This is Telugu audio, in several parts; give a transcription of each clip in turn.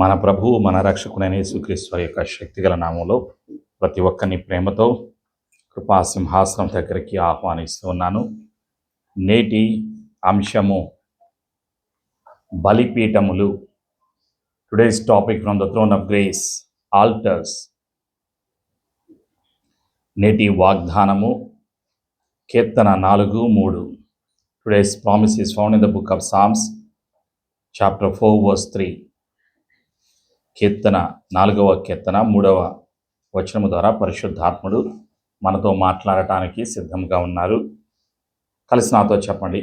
మన ప్రభువు మన రక్షకుడైన యేసుక్రీస్తు వారి యొక్క శక్తిగల నామంలో ప్రతి ఒక్కరిని ప్రేమతో కృపా సింహాసనం దగ్గరికి ఆహ్వానిస్తూ ఉన్నాను. నేటి అంశము బలిపీఠములు. Today's topic from the throne of grace, altars. నేటి వాగ్దానము కీర్తన 4:3. Today's promise is found in the book of psalms chapter 4 verse 3. కీర్తన 4వ కీర్తన 3వ వచనము ద్వారా పరిశుద్ధాత్ముడు మనతో మాట్లాడటానికి సిద్ధంగా ఉన్నారు. కలిసి నాతో చెప్పండి.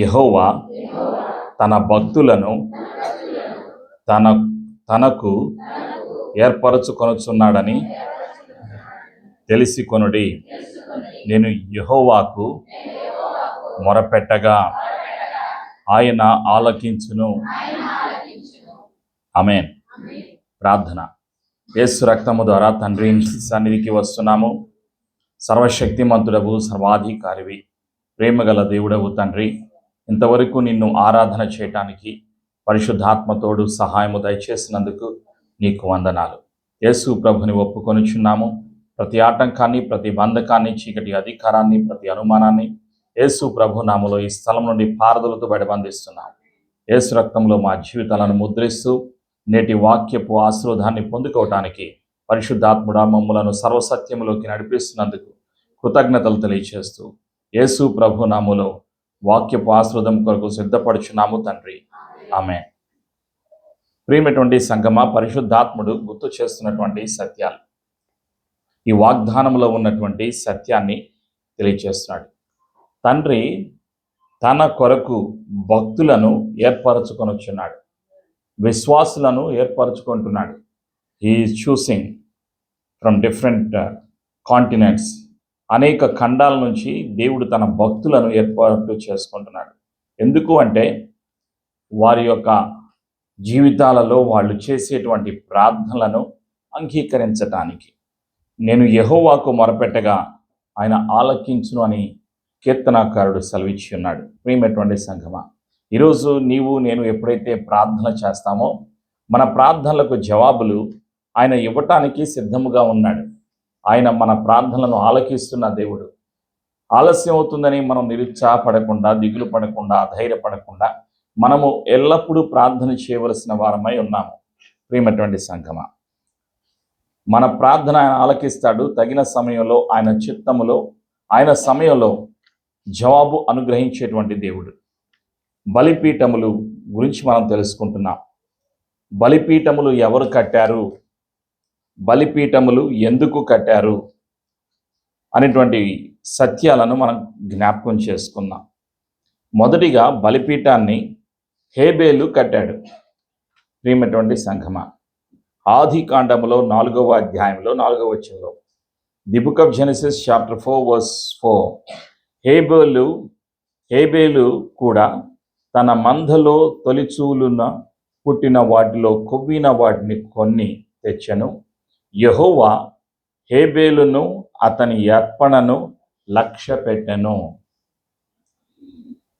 యెహోవా తన భక్తులను తనకు ఏర్పరచుకొనుచున్నాడని తెలిసి కొనుడి. నేను యెహోవాకు మొరపెట్టగా ఆయన ఆలకించును. ఆమేన్. ప్రార్థన. యేసు రక్తము ద్వారా తండ్రి సన్నిధికి వస్తున్నాము. సర్వశక్తిమంతుడవు, సర్వాధికారివి, ప్రేమగల దేవుడవు తండ్రి, ఇంతవరకు నిన్ను ఆరాధన చేయటానికి పరిశుద్ధాత్మతోడు సహాయము దయచేసినందుకు నీకు వందనాలు. యేసు ప్రభుని ఒప్పుకొనుచున్నాము. ప్రతి ఆటంకాన్ని, ప్రతి బంధకాన్ని, చీకటి అధికారాన్ని, ప్రతి అనుమానాన్ని యేసు ప్రభు నామములో ఈ స్థలం నుండి పారదలతో బయటబంధిస్తున్నాము. యేసు రక్తంలో మా జీవితాలను ముద్రిస్తూ నేటి వాక్యపు ఆశీర్వాదాన్ని పొందుకోవటానికి పరిశుద్ధాత్ముడా మమ్ములను సర్వసత్యములోకి నడిపిస్తున్నందుకు కృతజ్ఞతలు తెలియచేస్తూ యేసు ప్రభు నామములో వాక్యపు ఆశీర్వాదం కొరకు సిద్ధపడుచున్నాము తండ్రి. ఆమేన్. ప్రియమైనటువంటి సంగమా, పరిశుద్ధాత్ముడు గుర్తు చేస్తున్నటువంటి సత్యాలు, ఈ వాగ్దానంలో ఉన్నటువంటి సత్యాన్ని తెలియచేస్తున్నాడు. తండ్రి తన కొరకు భక్తులను ఏర్పరచుకొనుచున్నాడు, విశ్వాసులను ఏర్పరచుకుంటున్నాడు. He is choosing from different continents. అనేక ఖండాల నుంచి దేవుడు తన భక్తులను ఏర్పాటు చేసుకుంటున్నాడు. ఎందుకు అంటే వారి యొక్క జీవితాలలో వాళ్ళు చేసేటువంటి ప్రార్థనలను అంగీకరించటానికి. నేను యెహోవాకు మొరపెట్టగా ఆయన ఆలకించును అని కీర్తనాకారుడు సెలవిచ్చి ఉన్నాడు. ప్రియమైనటువంటి సంఘమా, ఈరోజు నీవు నేను ఎప్పుడైతే ప్రార్థన చేస్తామో మన ప్రార్థనలకు జవాబులు ఆయన ఇవ్వటానికి సిద్ధముగా ఉన్నాడు. ఆయన మన ప్రార్థనలను ఆలకిస్తున్న దేవుడు. ఆలస్యం అవుతుందని మనం నిరుత్సాహపడకుండా, దిగులు పడకుండా, ధైర్యపడకుండా మనము ఎల్లప్పుడూ ప్రార్థన చేయవలసిన వారమై ఉన్నాము. ప్రియమైనటువంటి సంఘమా, మన ప్రార్థన ఆయన ఆలకిస్తాడు. తగిన సమయంలో, ఆయన చిత్తములో, ఆయన సమయంలో జవాబు అనుగ్రహించేటువంటి దేవుడు. బలిపీఠములు గురించి మనం తెలుసుకుంటున్నాం. బలిపీఠములు ఎవరు కట్టారు, బలిపీఠములు ఎందుకు కట్టారు అనేటువంటి సత్యాలను మనం జ్ఞాపకం చేసుకుందాం. మొదటిగా బలిపీఠాన్ని హేబేలు కట్టాడు. ప్రియమైనటువంటి సంఘమా, ఆది కాండములో 4వ అధ్యాయంలో 4వ వచనంలో, the book of Genesis chapter 4 verse 4, హేబేలు కూడా తన మందలో తొలిచూలున పుట్టిన వాటిలో కొవ్విన వాటిని కొన్ని తెచ్చెను. యెహోవా హేబేలును అతని అర్పణను లక్ష్యపెట్టెను.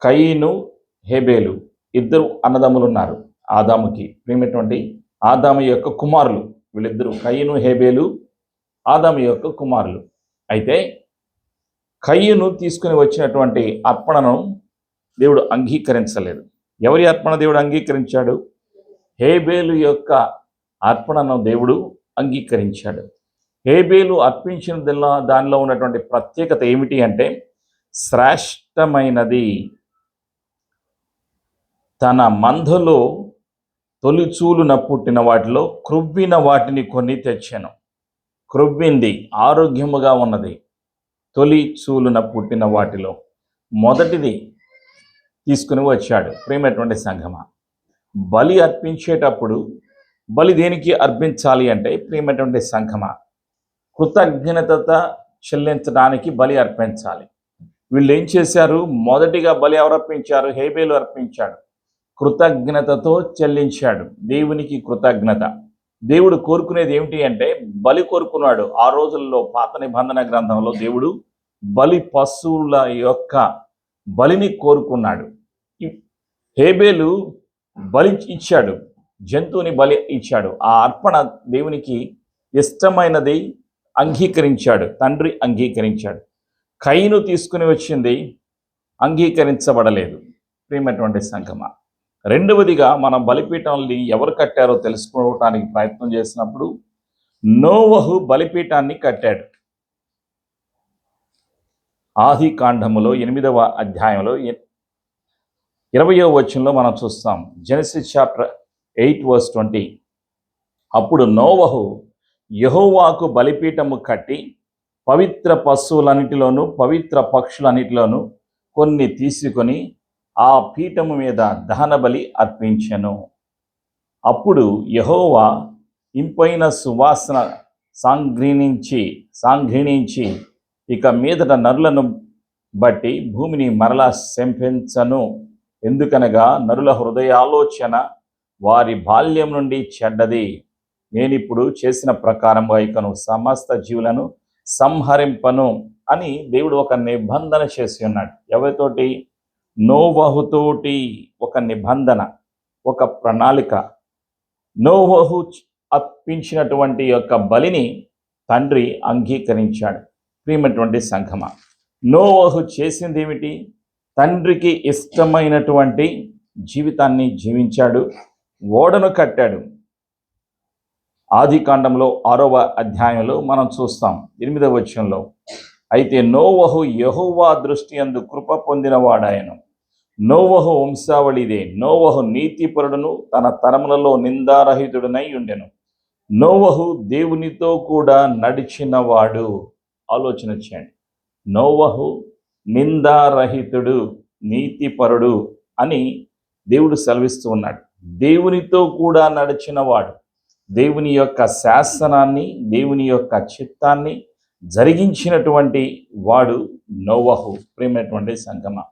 కయీను, హేబేలు ఇద్దరు అన్నదమ్ములు ఉన్నారు ఆదాముకి. ప్రియమైనటువంటి ఆదాము యొక్క కుమారులు వీళ్ళిద్దరూ, కయీను, హేబేలు ఆదాము యొక్క కుమారులు. అయితే కయీను తీసుకుని వచ్చినటువంటి అర్పణను దేవుడు అంగీకరించలేదు. ఎవరి అర్పణ దేవుడు అంగీకరించాడు? హేబేలు యొక్క అర్పణను దేవుడు అంగీకరించాడు. హేబేలు అర్పించిన దానిలో ఉన్నటువంటి ప్రత్యేకత ఏమిటి అంటే శ్రేష్టమైనది. తన మందలో తొలిచూలున పుట్టిన వాటిలో క్రొవ్విన వాటిని కొన్ని తెచ్చాను. క్రొవ్వింది, ఆరోగ్యముగా ఉన్నది తొలి చూలున పుట్టిన వాటిలో మొదటిది తీసుకుని వచ్చాడు. ప్రియమైనటువంటి సంఘమా, బలి అర్పించేటప్పుడు బలి దేనికి అర్పించాలి అంటే, ప్రియమైనటువంటి సంఘమా, కృతజ్ఞత చెల్లించడానికి బలి అర్పించాలి. వీళ్ళు ఏం చేశారు? మొదటిగా బలి ఎవరు అర్పించారు? హేబేలు అర్పించాడు. కృతజ్ఞతతో చెల్లించాడు. దేవునికి కృతజ్ఞత. దేవుడు కోరుకునేది ఏమిటి అంటే బలి కోరుకున్నాడు. ఆ రోజుల్లో పాత నిబంధన గ్రంథంలో దేవుడు బలి పశువుల యొక్క బలిని కోరుకున్నాడు. హేబేలు బలి ఇచ్చాడు. జంతువుని బలి ఇచ్చాడు. ఆ అర్పణ దేవునికి ఇష్టమైనది అంగీకరించాడు, తండ్రి అంగీకరించాడు. కయీను తీసుకుని వచ్చింది అంగీకరించబడలేదు. ప్రియమైనటువంటి సంగమా, రెండవదిగా మనం బలిపీఠాన్ని ఎవరు కట్టారో తెలుసుకోవడానికి ప్రయత్నం చేసినప్పుడు నోవహు బలిపీఠాన్ని కట్టాడు. ఆది కాండములో 8వ అధ్యాయంలో 20వ వచనంలో మనం చూస్తాం. Genesis chapter 8:20. అప్పుడు నోవహు యెహోవాకు బలిపీఠము కట్టి పవిత్ర పశువులన్నిటిలోను పవిత్ర పక్షులన్నిటిలోను కొన్ని తీసుకొని ఆ పీఠము మీద దహనబలి అర్పించెను. అప్పుడు యెహోవా ఇంపైన సువాసన సాంఘ్రిణించి ఇక మీదట నరులను బట్టి భూమిని మరలా శంపించను. ఎందుకనగా నరుల హృదయాలోచన వారి బాల్యం నుండి చెడ్డది. నేనిప్పుడు చేసిన ప్రకారంగా ఇకను సమస్త జీవులను సంహరింపను అని దేవుడు ఒక నిబంధన చేసి ఉన్నాడు. ఎవరితోటి? నోవహుతోటి ఒక నిబంధన, ఒక ప్రణాళిక. నోవహు అర్పించినటువంటి యొక్క బలిని తండ్రి అంగీకరించాడు. ప్రియమైనటువంటి సంఘమా, నోవహు చేసింది ఏమిటి? తండ్రికి ఇష్టమైనటువంటి జీవితాన్ని జీవించాడు, ఓడను కట్టాడు. ఆది కాండంలో 6వ అధ్యాయంలో మనం చూస్తాం 8వ వచనంలో, అయితే నోవహు యెహోవా దృష్టి యందు కృప పొందినవాడాయను. నోవహు వంశావళిదే. నోవహు నీతిపరుడును తన తరములలో నిందారహితుడునై ఉండెను. నోవహు దేవునితో కూడా నడిచినవాడు. ఆలోచన చేయండి. నోవహు నిందారహితుడు, నీతిపరుడు అని దేవుడు సెలవిస్తూ ఉన్నాడు. దేవునితో కూడా నడిచినవాడు, దేవుని యొక్క శాసనాన్ని, దేవుని యొక్క చిత్తాన్ని జరిగించినటువంటి వాడు నోవహు. ప్రియమైనటువంటి సంగమా,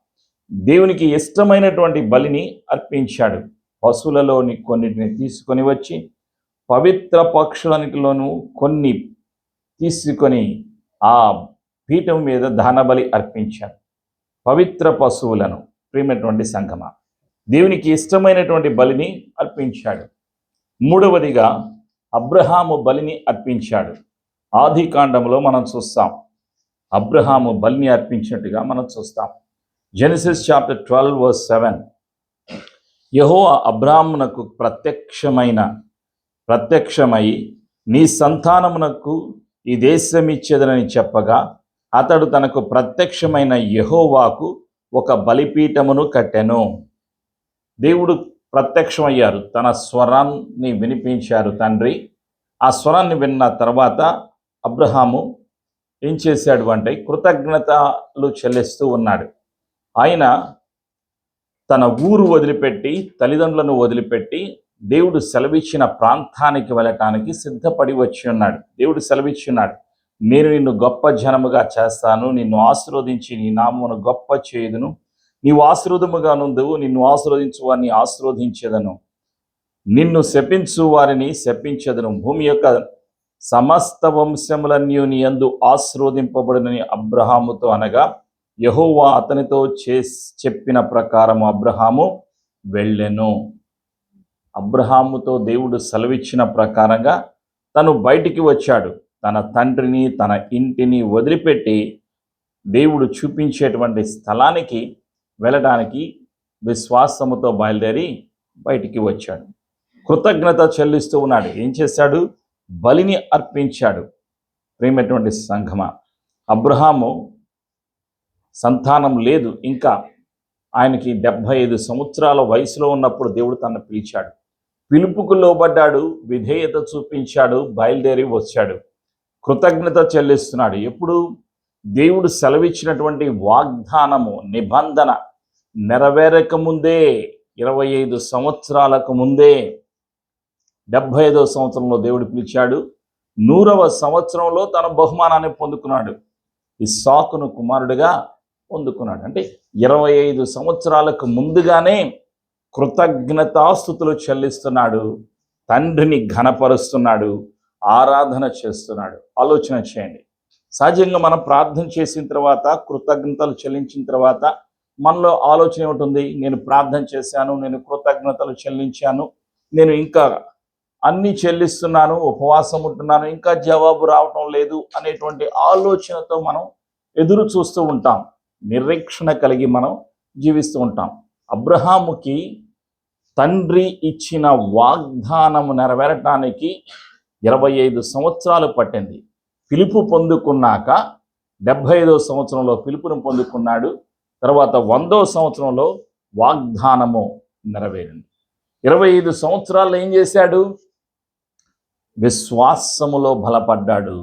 దేవునికి ఇష్టమైనటువంటి బలిని అర్పించాడు. పశువులలోని కొన్నిటిని తీసుకొని వచ్చి పవిత్ర పక్షులన్నిటిలోనూ కొన్ని తీసుకొని ఆ పీఠం మీద దహనబలి అర్పించాడు. పవిత్ర పశువులను, ప్రియమైనటువంటి సంగమా, దేవునికి ఇష్టమైనటువంటి బలిని అర్పించాడు. మూడవదిగా అబ్రహాము బలిని అర్పించాడు. ఆది కాండంలో మనం చూస్తాం, అబ్రహాము బలిని అర్పించినట్టుగా మనం చూస్తాం. Genesis chapter 12:7. యెహోవా అబ్రాహామునకు ప్రత్యక్షమై నీ సంతానమునకు ఈ దేశమిచ్చేదనని చెప్పగా అతడు తనకు ప్రత్యక్షమైన యెహోవాకు ఒక బలిపీఠమును కట్టెను. దేవుడు ప్రత్యక్షమయ్యారు, తన స్వరాన్ని వినిపించారు తండ్రి. ఆ స్వరాన్ని విన్న తర్వాత అబ్రహాము ఏం చేశాడు అంటే కృతజ్ఞతలు చెల్లిస్తూ ఉన్నాడు. ఆయన తన ఊరు వదిలిపెట్టి, తల్లిదండ్రులను వదిలిపెట్టి దేవుడు సెలవిచ్చిన ప్రాంతానికి వెళ్ళటానికి సిద్ధపడి వచ్చి ఉన్నాడు. దేవుడు సెలవిచ్చి ఉన్నాడు, నేను నిన్ను గొప్ప జనముగా చేస్తాను, నిన్ను ఆశీర్వదించి నీ నామమును గొప్ప చేయుదును, నీవు ఆశీర్వదముగా నుందువు, నిన్ను ఆశీర్వదించు వారిని ఆశీర్వదించేదను, నిన్ను శపించు వారిని శపించెదను, భూమి యొక్క సమస్త వంశములన్నీ నీ యందు ఆశీర్వదింపబడునని అబ్రహాముతో అనగా యెహోవా అతనితో చెప్పిన ప్రకారము అబ్రహాము వెళ్ళెను. అబ్రహాముతో దేవుడు సెలవిచ్చిన ప్రకారంగా తను బయటికి వచ్చాడు. తన తండ్రిని, తన ఇంటిని వదిలిపెట్టి దేవుడు చూపించేటువంటి స్థలానికి వెళ్ళడానికి విశ్వాసముతో బయలుదేరి బయటికి వచ్చాడు. కృతజ్ఞత చెల్లిస్తూ ఉన్నాడు. ఏం చేశాడు? బలిని అర్పించాడు. ప్రియమైనటువంటి సంఘమా, అబ్రహాము సంతానం లేదు ఇంకా. ఆయనకి 75 సంవత్సరాల వయసులో ఉన్నప్పుడు దేవుడు తనను పిలిచాడు. పిలుపుకు లోబడ్డాడు, విధేయత చూపించాడు, బయలుదేరి వచ్చాడు. కృతజ్ఞత చెల్లిస్తున్నాడు. ఎప్పుడు? దేవుడు సెలవిచ్చినటువంటి వాగ్దానము, నిబంధన నెరవేరక ముందే, 25 సంవత్సరాలకు ముందే 75వ సంవత్సరంలో దేవుడు పిలిచాడు. 100వ సంవత్సరంలో తన బహుమానాన్ని పొందుకున్నాడు. ఇస్సాకును కుమారుడిగా పొందుకున్నాడు. అంటే 25 సంవత్సరాలకు ముందుగానే కృతజ్ఞతాస్తుతులు చెల్లిస్తున్నాడు, తండ్రిని ఘనపరుస్తున్నాడు, ఆరాధన చేస్తున్నాడు. ఆలోచన చేయండి. సహజంగా మనం ప్రార్థన చేసిన తర్వాత, కృతజ్ఞతలు చెల్లించిన తర్వాత మనలో ఆలోచన ఏమిటి? నేను ప్రార్థన చేశాను, నేను కృతజ్ఞతలు చెల్లించాను, నేను ఇంకా అన్ని చెల్లిస్తున్నాను, ఉపవాసం ఉంటున్నాను, ఇంకా జవాబు రావటం లేదు అనేటువంటి ఆలోచనతో మనం ఎదురు చూస్తూ ఉంటాం. నిరీక్షణ కలిగి మనం జీవిస్తూ ఉంటాం. అబ్రహాముకి తండ్రి ఇచ్చిన వాగ్దానము నెరవేరటానికి 25 సంవత్సరాలు పట్టింది. పిలుపు పొందుకున్నాక 75వ సంవత్సరంలో పిలుపును పొందుకున్నాడు. తర్వాత 100వ సంవత్సరంలో వాగ్దానము నెరవేరింది. 25 సంవత్సరాల్లో ఏం చేశాడు? విశ్వాసములో బలపడ్డాడు.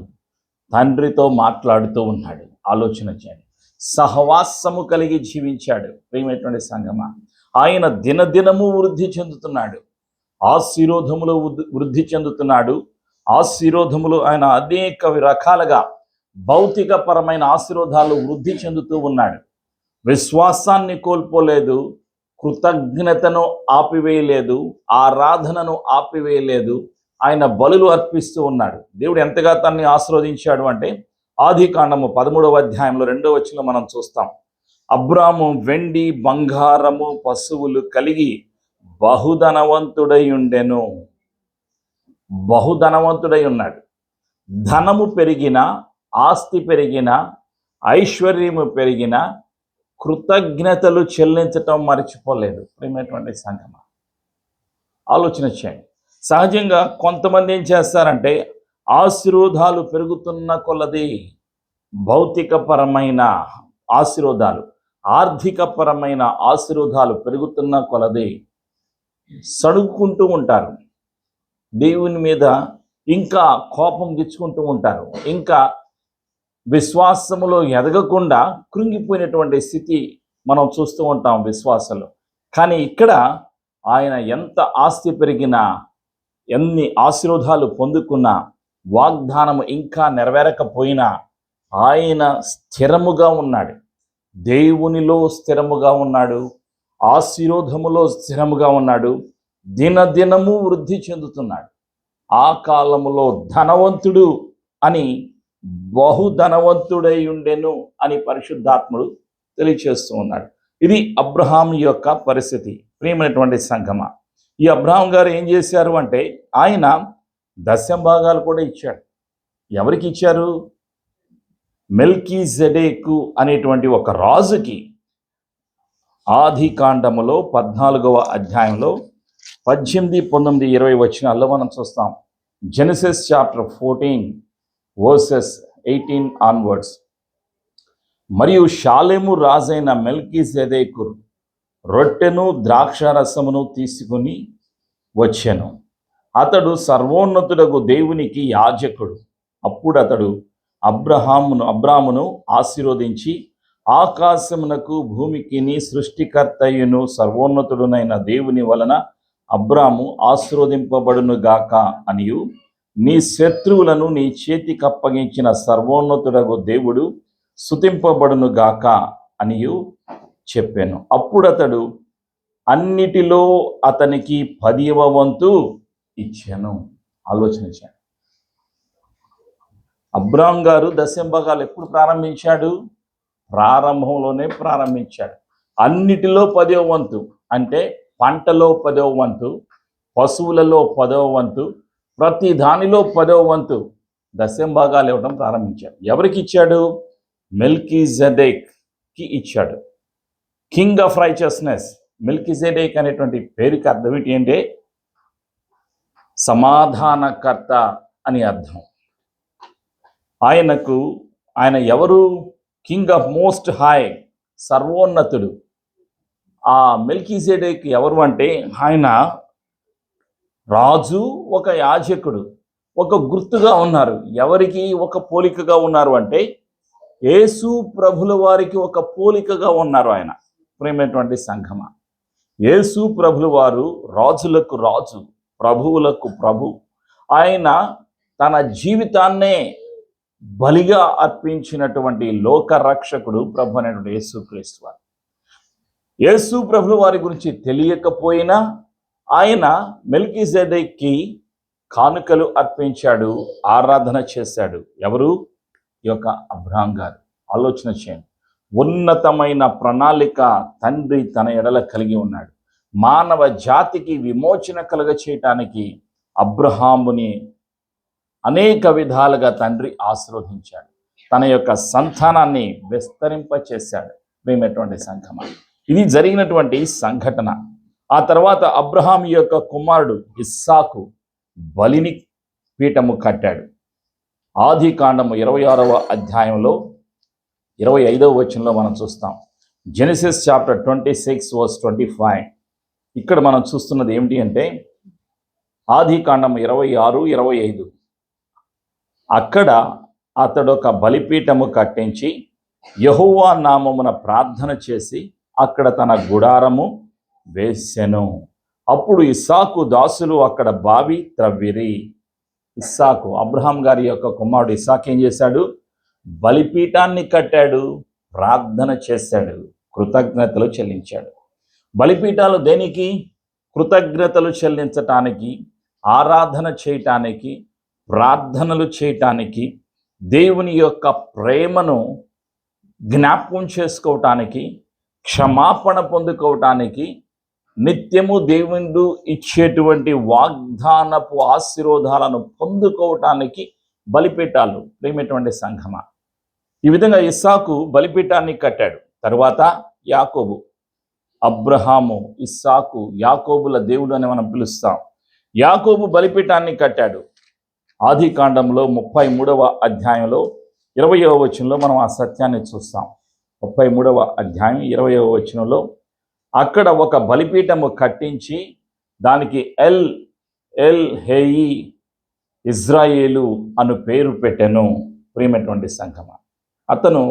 తండ్రితో మాట్లాడుతూ ఉన్నాడు. ఆలోచన చేయండి. సహవాసము కలిగి జీవించాడు. ప్రియమైనటువంటి సంగమా, ఆయన దినదినము వృద్ధి చెందుతున్నాడు. ఆశీర్వాదములో వృద్ధి చెందుతున్నాడు. ఆశీర్వాదములు ఆయన అనేక రకాలుగా భౌతికపరమైన ఆశీర్వాదాలు వృద్ధి చెందుతూ ఉన్నాడు. విశ్వాసాన్ని కోల్పోలేదు, కృతజ్ఞతను ఆపివేయలేదు, ఆరాధనను ఆపివేయలేదు. ఆయన బలులు అర్పిస్తూ ఉన్నాడు. దేవుడు ఎంతగా తనని ఆశీర్వదించాడు అంటే ఆదికాండము 13వ అధ్యాయంలో 2వ వచనంలో మనం చూస్తాం. అబ్రాము వెండి బంగారము పశువులు కలిగి బహుధనవంతుడై ఉండెను. బహుధనవంతుడై ఉన్నాడు. ధనము పెరిగిన, ఆస్తి పెరిగిన, ఐశ్వర్యము పెరిగిన, కృతజ్ఞతలు చెల్లించటం మర్చిపోలేదు. ప్రియమైనటువంటి సంగమా, ఆలోచన చేయండి. సహజంగా కొంతమంది ఏం చేస్తారంటే ఆశీర్వాదాలు పెరుగుతున్న కొలది, భౌతికపరమైన ఆశీర్వాదాలు, ఆర్థికపరమైన ఆశీర్వాదాలు పెరుగుతున్న కొలది సడుక్కుంటూ ఉంటారు. దేవుని మీద ఇంకా కోపం తెచ్చుకుంటూ ఉంటారు. ఇంకా విశ్వాసములో ఎదగకుండా కృంగిపోయినటువంటి స్థితి మనం చూస్తూ ఉంటాం విశ్వాసంలో. కానీ ఇక్కడ ఆయన ఎంత ఆస్తి పెరిగినా, ఎన్ని ఆశీర్వాదాలు పొందుకున్నా, వాగ్దానము ఇంకా నెరవేరకపోయినా ఆయన స్థిరముగా ఉన్నాడు. దేవునిలో స్థిరముగా ఉన్నాడు. ఆశీర్వాదములో స్థిరముగా ఉన్నాడు. దినదినము వృద్ధి చెందుతున్నాడు. ఆ కాలములో ధనవంతుడు అని బహుధనవంతుడై ఉండెను అని పరిశుద్ధాత్ముడు తెలియచేస్తూ ఉన్నాడు. ఇది అబ్రహాం యొక్క పరిస్థితి. ప్రియమైనటువంటి సంగమా, ఈ అబ్రహాం గారు ఏం చేశారు అంటే ఆయన దశంభాగాలు కూడా ఇచ్చాడు. ఎవరికి ఇచ్చారు? మెల్కీజెడేకు అనేటువంటి ఒక రాజుకి. ఆదికాండములో 14వ అధ్యాయంలో 18, 19, 20 వచనాల్లో మనం చూస్తాం. Genesis chapter 14 versus 18 onwards. మరియు షాలెము రాజైన మెల్కీజెదెకు రొట్టెను ద్రాక్షారసమును తీసుకుని వచ్చెను. అతడు సర్వోన్నతుడగు దేవునికి యాజకుడు. అప్పుడు అతడు అబ్రామును ఆశీర్వదించి, ఆకాశమునకు భూమికిని సృష్టికర్తయును సర్వోన్నతుడునైన దేవుని వలన అబ్రాము ఆశీర్వదింపబడును గాక అనియు, నీ శత్రువులను నీ చేతికి అప్పగించిన సర్వోన్నతుడగు దేవుడు స్తుతింపబడును గాక అనియు చెప్పాను. అప్పుడు అతడు అన్నిటిలో అతనికి 10వ వంతు ఇచ్చాను. ఆలోచించాను. అబ్రాం గారు దశంభాగాలు ఎప్పుడు ప్రారంభించాడు? ప్రారంభంలోనే ప్రారంభించాడు. అన్నిటిలో 10వ వంతు అంటే పంటలో 10వ వంతు, పశువులలో 10వ వంతు, ప్రతి దానిలో 10వ వంతు దశంభాగాలు ఇవ్వడం ప్రారంభించాడు. ఎవరికి ఇచ్చాడు? మెల్కీజెదెక్కి ఇచ్చాడు. King of righteousness. మెల్కీజెదెక్ అనేటువంటి పేరుకి అర్థం ఏంటి అంటే సమాధానకర్త అని అర్థం. ఆయన ఎవరు? కింగ్ ఆఫ్ మోస్ట్ హై, సర్వోన్నతుడు. ఆ మెల్కీజెదెక్ ఎవరు అంటే ఆయన రాజు, ఒక యాజకుడు, ఒక గుర్తుగా ఉన్నారు. ఎవరికి ఒక పోలికగా ఉన్నారు అంటే యేసు ప్రభుల వారికి ఒక పోలికగా ఉన్నారు ఆయన. ప్రేమైనటువంటి సంఘమా, యేసు ప్రభుల వారు రాజులకు రాజు, ప్రభువులకు ప్రభు. ఆయన తన జీవితాన్నే బలిగా అర్పించినటువంటి లోక రక్షకుడు ప్రభు అనేటువంటి యేసుక్రీస్తు వారు. యేసు ప్రభుల వారి గురించి తెలియకపోయినా ఆయన మెల్కీజెదెక్కి కానుకలు అర్పించాడు, ఆరాధన చేశాడు. ఎవరు? ఈ యొక్క అబ్రహాం గారు. ఆలోచన చేయండి. ఉన్నతమైన ప్రణాళిక తండ్రి తన ఎడల కలిగి ఉన్నాడు. మానవ జాతికి విమోచన కలుగ చేయటానికి అబ్రహాముని అనేక విధాలుగా తండ్రి ఆశీర్వదించాడు. తన యొక్క సంతానాన్ని విస్తరింపచేశాడు. ప్రియమైనటువంటి సంఘమా, ఇది జరిగినటువంటి సంఘటన. ఆ తర్వాత అబ్రహాం యొక్క కుమారుడు ఇస్సాకు బలిని పీఠము కట్టాడు. ఆది కాండము 26వ అధ్యాయంలో 25వ వచనంలో మనం చూస్తాం. Genesis chapter 26:25. ఇక్కడ మనం చూస్తున్నది ఏమిటి అంటే ఆది కాండము 26-25. అక్కడ అతడు ఒక బలిపీఠము కట్టించి యెహోవా నామమున ప్రార్థన చేసి అక్కడ తన గుడారము వేసెను. అప్పుడు ఇస్సాకు దాసులు అక్కడ బావి త్రవ్విరి. ఇస్సాకు, అబ్రహాం గారి యొక్క కుమారుడు ఇస్సాకు ఏం చేశాడు? బలిపీఠాన్ని కట్టాడు, ప్రార్థన చేశాడు, కృతజ్ఞతలు చెల్లించాడు. బలిపీఠాలు దేనికి? కృతజ్ఞతలు చెల్లించటానికి, ఆరాధన చేయటానికి, ప్రార్థనలు చేయటానికి, దేవుని యొక్క ప్రేమను జ్ఞాపకం చేసుకోవటానికి, క్షమాపణ పొందుకోవటానికి, నిత్యము దేవుడు ఇచ్చేటువంటి వాగ్దానపు ఆశీర్వాదాలను పొందుకోవటానికి బలిపీఠాలు. ప్రేమటువంటి సంఘమా, ఈ విధంగా ఇస్సాకు బలిపీఠాన్ని కట్టాడు. తర్వాత యాకోబు, అబ్రహాము, ఇస్సాకు, యాకోబుల దేవుడు అని మనం పిలుస్తాం. యాకోబు బలిపీఠాన్ని కట్టాడు. ఆది కాండంలో 33వ అధ్యాయంలో 20వ వచనంలో మనం ఆ సత్యాన్ని చూస్తాం. 33వ అధ్యాయం 20వ వచనంలో అక్కడ ఒక బలిపీఠము కట్టించి దానికి ఎల్ ఎల్ హేయి ఇజ్రాయేలు అను పేరు పెట్టెను. ప్రియమైనటువంటి సంఘమా, అతను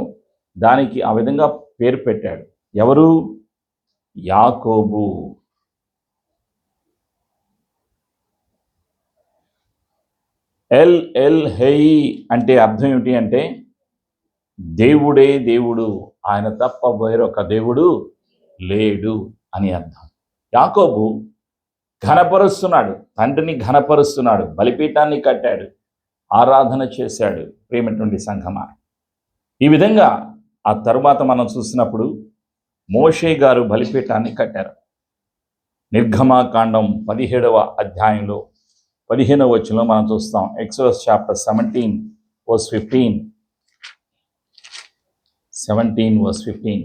దానికి ఆ విధంగా పేరు పెట్టాడు. ఎవరు? యాకోబు. ఎల్ ఎల్ హేయి అంటే అర్థం ఏమిటి అంటే దేవుడే దేవుడు, ఆయన తప్ప వేరొక దేవుడు లేడు అని అర్థం. యాకోబు ఘనపరుస్తున్నాడు, తండ్రిని ఘనపరుస్తున్నాడు, బలిపీఠాన్ని కట్టాడు, ఆరాధన చేశాడు. ప్రియమైనటువంటి సంఘమా, ఈ విధంగా ఆ తరువాత మనం చూసినప్పుడు మోషే గారు బలిపీఠాన్ని కట్టారు. నిర్గమాకాండం 17వ అధ్యాయంలో 15వ వచనంలో మనం చూస్తాం. Exodus chapter 17:15. 17:15.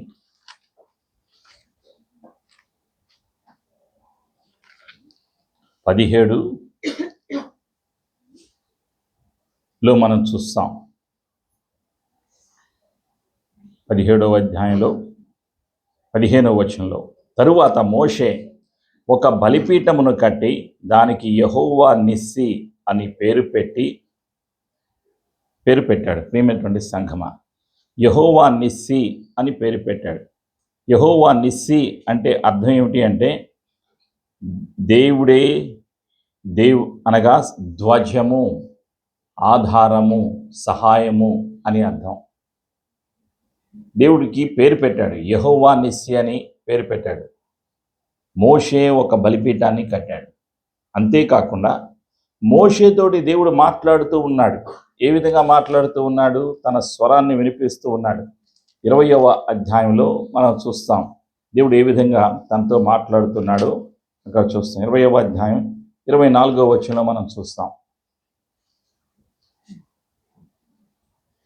మనం చూస్తాం. 17వ అధ్యాయంలో 15వ వచనంలో, తరువాత మోషే ఒక బలిపీఠమును కట్టి దానికి యెహోవా నిస్సి అని పేరు పెట్టాడు. ప్రియమైనటువంటి సంఘమా, యెహోవా నిస్సి అని పేరు పెట్టాడు. యెహోవా నిస్సి అంటే అర్థం ఏమిటి అంటే దేవుడే అనగా ధ్వజము, ఆధారము, సహాయము అని అర్థం. దేవుడికి పేరు పెట్టాడు, యెహోవా నిస్సి అని పేరు పెట్టాడు. మోషే ఒక బలిపీఠాన్ని కట్టాడు. అంతేకాకుండా మోషేతోటి దేవుడు మాట్లాడుతూ ఉన్నాడు. ఏ విధంగా మాట్లాడుతూ ఉన్నాడు? తన స్వరాన్ని వినిపిస్తూ ఉన్నాడు. 20వ అధ్యాయంలో మనం చూస్తాం దేవుడు ఏ విధంగా తనతో మాట్లాడుతున్నాడో అక్కడ చూస్తాం. 20వ అధ్యాయం 24వ వచనంలో మనం చూస్తాం.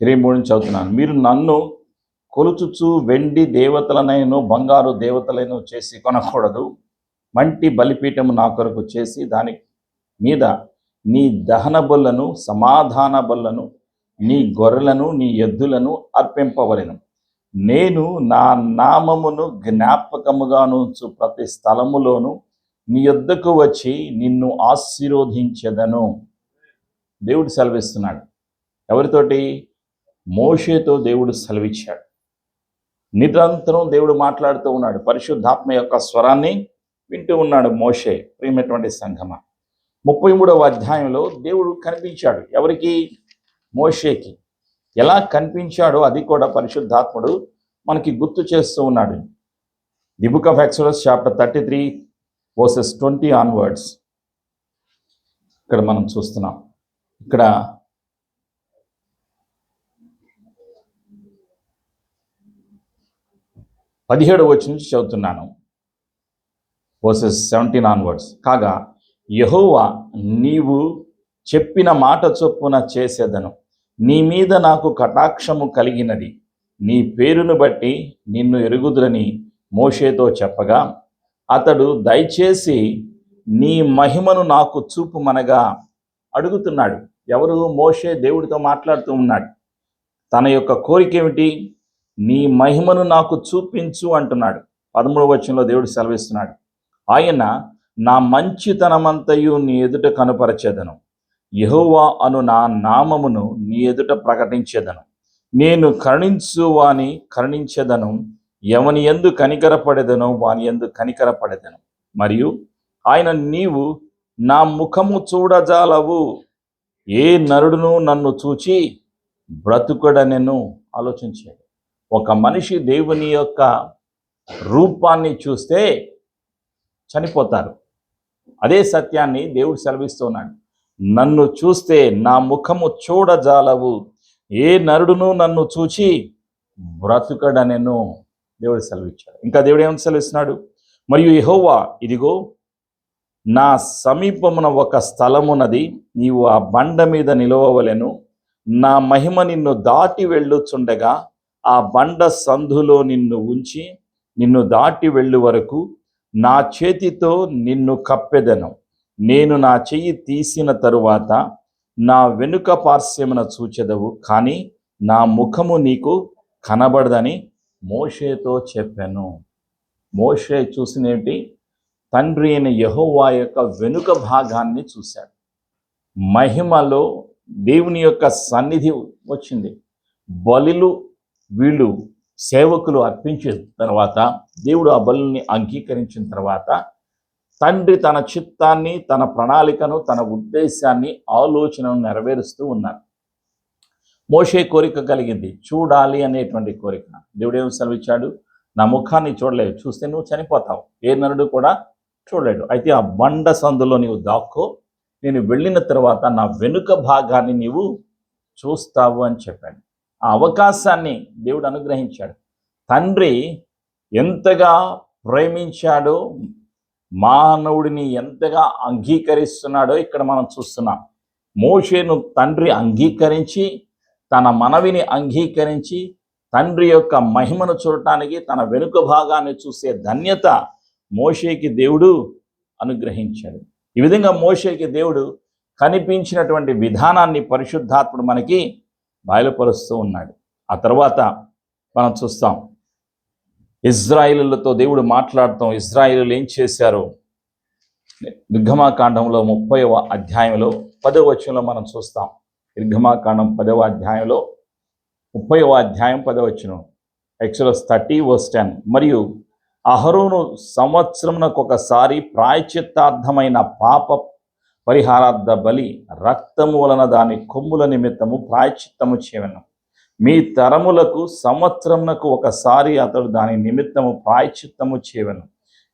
23 చదువుతున్నాను. మీరు నన్ను కొలుచుచు వెండి దేవతలనైనా బంగారు దేవతలను చేసి కొనకూడదు. మంటి బలిపీఠము నా కొరకు చేసి దాని మీద నీ దహన బలులను, సమాధాన బలులను, నీ గొర్రెలను, నీ ఎద్దులను అర్పింపవలెను. నేను నా నామమును జ్ఞాపకముగా నుంచు ప్రతి స్థలములోను నీ యొద్దకు వచ్చి నిన్ను ఆశీర్వదించెదను. దేవుడు సెలవిస్తున్నాడు. ఎవరితోటి? మోషేతో దేవుడు సెలవిచ్చాడు. నిరంతరం దేవుడు మాట్లాడుతూ ఉన్నాడు. పరిశుద్ధాత్మ యొక్క స్వరాన్ని వింటూ ఉన్నాడు మోషే. ప్రియమైనటువంటి సంఘమా, 33వ అధ్యాయంలో దేవుడు కనిపించాడు. ఎవరికి? మోషేకి. ఎలా కనిపించాడో అది కూడా పరిశుద్ధాత్ముడు మనకి గుర్తు చేస్తూ ఉన్నాడు. The book of exodus chapter 33:20 onwards ఇక్కడ మనం చూస్తున్నాం. ఇక్కడ 17వ వచనం నుంచి చదువుతున్నాను. Versus 17 onwards. కాగా యెహోవా, నీవు చెప్పిన మాట చొప్పున చేసేదను. నీ మీద నాకు కటాక్షము కలిగినది. నీ పేరును బట్టి నిన్ను ఎరుగుదురని మోషేతో చెప్పగా, అతడు దయచేసి నీ మహిమను నాకు చూపుమనగా అడుగుతున్నాడు. ఎవరు? మోషే దేవుడితో మాట్లాడుతూ ఉన్నాడు. తన యొక్క కోరిక ఏమిటి? నీ మహిమను నాకు చూపించు అంటున్నాడు. 13వ వచనంలో దేవుడు సెలవిస్తున్నాడు, ఆయన నా మంచితనమంతయు నీ ఎదుట కనుపరచెదను. యెహోవా అను నా నామమును నీ ఎదుట ప్రకటించెదను. నేను కరుణించువాని కరుణించెదను. ఎవని యందు కనికరపడెదనో వాని యందు కనికరపడెదను. మరియు ఆయన, నీవు నా ముఖము చూడజాలవు. ఏ నరుడును నన్ను చూచి బ్రతుకుడనెను. ఆలోచించాడు. ఒక మనిషి దేవుని యొక్క రూపాన్ని చూస్తే చనిపోతారు. అదే సత్యాన్ని దేవుడు సెలవిస్తున్నాడు. నన్ను చూస్తే నా ముఖము చూడజాలవు. ఏ నరుడును నన్ను చూచి బ్రతుకడనెను. దేవుడు సెలవిచ్చాడు. ఇంకా దేవుడు ఏమని సెలవిస్తున్నాడు? మరియు యెహోవా, ఇదిగో నా సమీపమున ఒక స్థలమున్నది. నీవు ఆ బండ మీద నిలవవలెను. నా మహిమ నిన్ను దాటి వెళ్ళుచుండగా ఆ బండ సందులో నిన్ను ఉంచి నిన్ను దాటి వెళ్ళు వరకు నా చేతితో నిన్ను కప్పెదను. నేను నా చెయ్యి తీసిన తరువాత నా వెనుక పార్శ్వమున చూచెదవు, కానీ నా ముఖము నీకు కనబడదని మోషేతో చెప్పాను. మోషే చూసినేంటి? తండ్రి అయిన యెహోవా యొక్క వెనుక భాగాన్ని చూశాడు. మహిమలో దేవుని యొక్క సన్నిధి వచ్చింది. బలులు వీళ్ళు సేవకులు అర్పించిన తర్వాత, దేవుడు ఆ బలుల్ని అంగీకరించిన తర్వాత, తండ్రి తన చిత్తాన్ని, తన ప్రణాళికను, తన ఉద్దేశాన్ని, ఆలోచనను నెరవేరుస్తూ ఉన్నారు. మోషే కోరిక కలిగింది, చూడాలి అనేటువంటి కోరిక. దేవుడు ఏమి సెలవిచ్చాడు? నా ముఖాన్ని చూడలేవు, చూస్తే నువ్వు చనిపోతావు. ఏ నరుడు కూడా చూడలేడు. అయితే ఆ బండ సందులో నీవు దాక్కో, నేను వెళ్ళిన తర్వాత నా వెనుక భాగాన్ని నీవు చూస్తావు అని చెప్పాడు. ఆ అవకాశాన్ని దేవుడు అనుగ్రహించాడు. తండ్రి ఎంతగా ప్రేమించాడో, మానవుడిని ఎంతగా అంగీకరిస్తున్నాడో ఇక్కడ మనం చూస్తున్నాం. మోషేను తండ్రి అంగీకరించి, తన మనవిని అంగీకరించి, తండ్రి యొక్క మహిమను చూడటానికి తన వెనుక భాగాన్ని చూసే ధన్యత మోషేకి దేవుడు అనుగ్రహించాడు. ఈ విధంగా మోషేకి దేవుడు కనిపించినటువంటి విధానాన్ని పరిశుద్ధాత్ముడు మనకి బయలుపరుస్తూ ఉన్నాడు. ఆ తర్వాత మనం చూస్తాం, ఇజ్రాయేలులతో దేవుడు మాట్లాడతాం. ఇజ్రాయేలులు ఏం చేశారో నిర్గమాకాండంలో 30వ అధ్యాయంలో 10వ వచనంలో మనం చూస్తాం. నిర్గమాకాండం 10వ అధ్యాయంలో 30వ అధ్యాయం 10వ వచనం, ఎక్సోడస్ 30:10. మరియు అహరోను సంవత్సరమునకు ఒకసారి ప్రాయశ్చిత్తార్థమైన పాప పరిహారార్థ బలి రక్తము వలన దాని కొమ్ముల నిమిత్తము ప్రాయశ్చిత్తము చేయవలెను. మీ తరములకు సంవత్సరమునకు ఒకసారి అతడు దాని నిమిత్తము ప్రాయశ్చిత్తము చేయవలెను.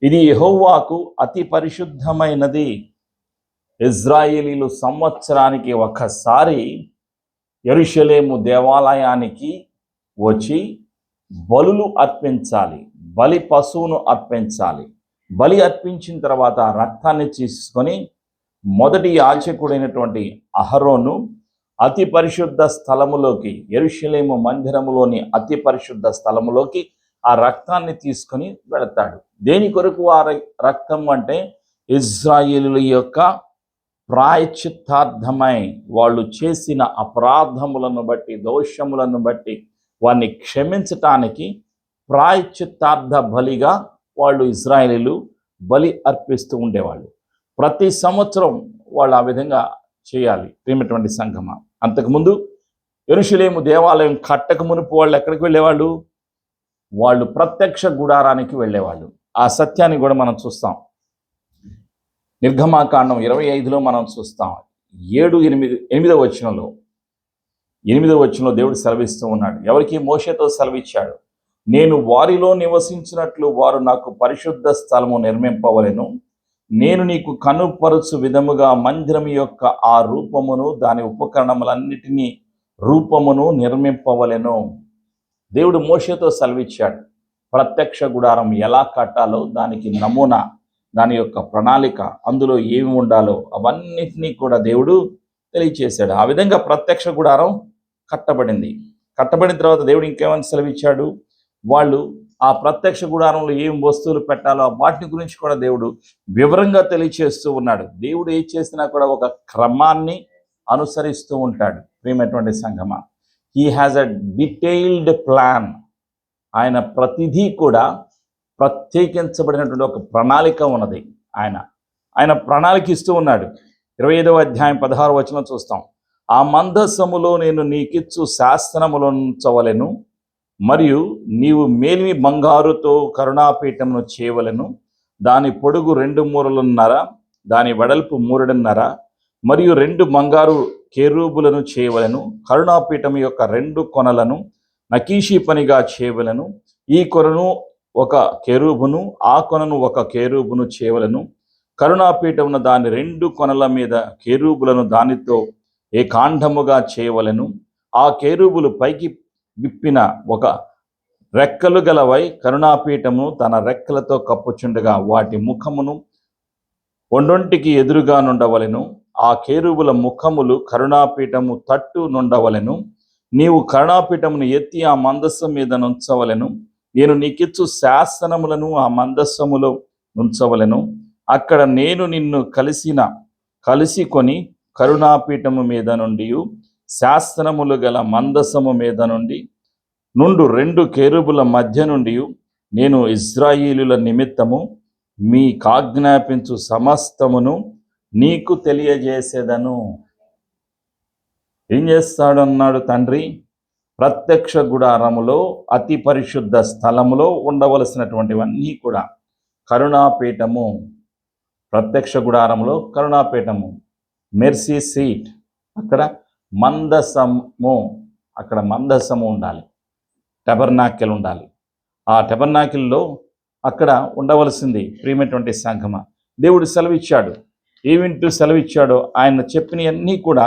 ఇది యెహోవాకు అతి పరిశుద్ధమైనది. ఇజ్రాయేలీలు సంవత్సరానికి ఒకసారి యెరూషలేము దేవాలయానికి వచ్చి బలులు అర్పించాలి, బలి పశువును అర్పించాలి. బలి అర్పించిన తర్వాత ఆ రక్తాన్ని తీసుకొని మొదటి యాజకుడైనటువంటి అహరోను అతి పరిశుద్ధ స్థలములోకి, యెరూషలేము మందిరములోని అతి పరిశుద్ధ స్థలములోకి ఆ రక్తాన్ని తీసుకొని వెళతాడు. దేని కొరకు ఆ రక్తం అంటే, ఇజ్రాయేలుల యొక్క ప్రాయశ్చిత్తార్థమై వాళ్ళు చేసిన అపరాధములను బట్టి, దోషములను బట్టి వారిని క్షమించటానికి ప్రాయశ్చిత్తార్థ బలిగా వాళ్ళు ఇజ్రాయేలీలు బలి అర్పిస్తూ ఉండేవాళ్ళు. ప్రతి సంవత్సరం వాళ్ళు ఆ విధంగా చేయాలి. ప్రియమైనటువంటి సంఘమా, అంతకుముందు యెరూషలేము దేవాలయం కట్టక మునుపు వాళ్ళు ఎక్కడికి వెళ్ళేవాళ్ళు? వాళ్ళు ప్రత్యక్ష గుడారానికి వెళ్ళేవాళ్ళు. ఆ సత్యాన్ని కూడా మనం చూస్తాం. నిర్గమాకాండం 25లో మనం చూస్తాం. 8వ వచనంలో దేవుడు సెలవిస్తూ ఉన్నాడు. ఎవరికి? మోషేతో సెలవిచ్చాడు. నేను వారిలో నివసించినట్లు వారు నాకు పరిశుద్ధ స్థలము నిర్మింపవలెను. నేను నీకు కనుపరచు విధముగా మందిరం యొక్క ఆ రూపమును, దాని ఉపకరణములన్నిటినీ రూపమును నిర్మింపవలెను. దేవుడు మోషేతో సెలవిచ్చాడు. ప్రత్యక్ష గుడారం ఎలా కట్టాలో దానికి నమూనా దాని యొక్క ప్రణాళిక, అందులో ఏమి ఉండాలో అవన్నిటినీ కూడా దేవుడు తెలియచేశాడు. ఆ విధంగా ప్రత్యక్ష గుడారం కట్టబడింది. కట్టబడిన తర్వాత దేవుడు ఇంకేమని సెలవిచ్చాడు, వాళ్ళు ఆ ప్రత్యక్ష గుడారంలో ఏం వస్తువులు పెట్టాలో వాటిని గురించి కూడా దేవుడు వివరంగా తెలియచేస్తూ ఉన్నాడు. దేవుడు ఏం చేసినా కూడా ఒక క్రమాన్ని అనుసరిస్తూ ఉంటాడు. ప్రియమైనటువంటి సంగమా, he has a detailed plan. ఆయన ప్రతిదీ కూడా ప్రత్యేకించబడినటువంటి ఒక ప్రణాళిక ఉన్నది. ఆయన ప్రణాళిక ఇస్తూ ఉన్నాడు. 25వ అధ్యాయం 16వ వచనం చూస్తాం. ఆ మందసములో నేను నీకిచ్చు శాసనములుంచవలెను, మరియు నీవు మేలిమి బంగారుతో కరుణాపీఠమును చేయవలెను. దాని పొడుగు 2 మూరలున్నర, దాని వెడల్పు 3.5, మరియు 2 బంగారు కెరూబులను చేయవలెను. కరుణాపీఠం యొక్క 2 కొనలను నకీషీ పనిగా చేయవలెను. ఈ కొనను ఒక కెరూబును, ఆ కొనను ఒక కెరూబును చేయవలెను. కరుణాపీఠమున దాని 2 కొనల మీద కెరూబులను దానితో ఏకాండముగా చేయవలెను. ఆ కెరూబులు పైకి విప్పిన ఒక రెక్కలు గలవై కరుణాపీఠము తన రెక్కలతో కప్పుచుండగా వాటి ముఖమును ఒండొంటికి ఎదురుగా నుండవలెను. ఆ కెరూబుల ముఖములు కరుణాపీఠము తట్టు నుండవలెను. నీవు కరుణాపీఠమును ఎత్తి ఆ మందస్సం మీద నుంచవలెను. నేను నీకిచ్చు శాసనములను ఆ మందస్సములో నుంచవలెను. అక్కడ నేను నిన్ను కలిసికొని కరుణాపీఠము మీద నుండి శాసనములు గల మందసము మీద నుండి 2 కెరూబుల మధ్య నుండి నేను ఇశ్రాయేలుల నిమిత్తము మీకాజ్ఞాపించు సమస్తమును నీకు తెలియజేసేదను. ఏం చేస్తాడన్నాడు తండ్రి? ప్రత్యక్ష గుడారములో అతి పరిశుద్ధ స్థలములో ఉండవలసినటువంటివన్నీ కూడా కరుణాపీఠము, ప్రత్యక్ష గుడారములో కరుణాపీఠము, మెర్సీ సీట్, అక్కడ మందసము ఉండాలి, టెబర్నాకిల్ ఉండాలి. ఆ టెబర్నాకిల్లో అక్కడ ఉండవలసింది. ప్రియమైనటువంటి సంఘమ, దేవుడు సెలవిచ్చాడు. ఏమింటూ సెలవిచ్చాడో ఆయన చెప్పినవన్నీ కూడా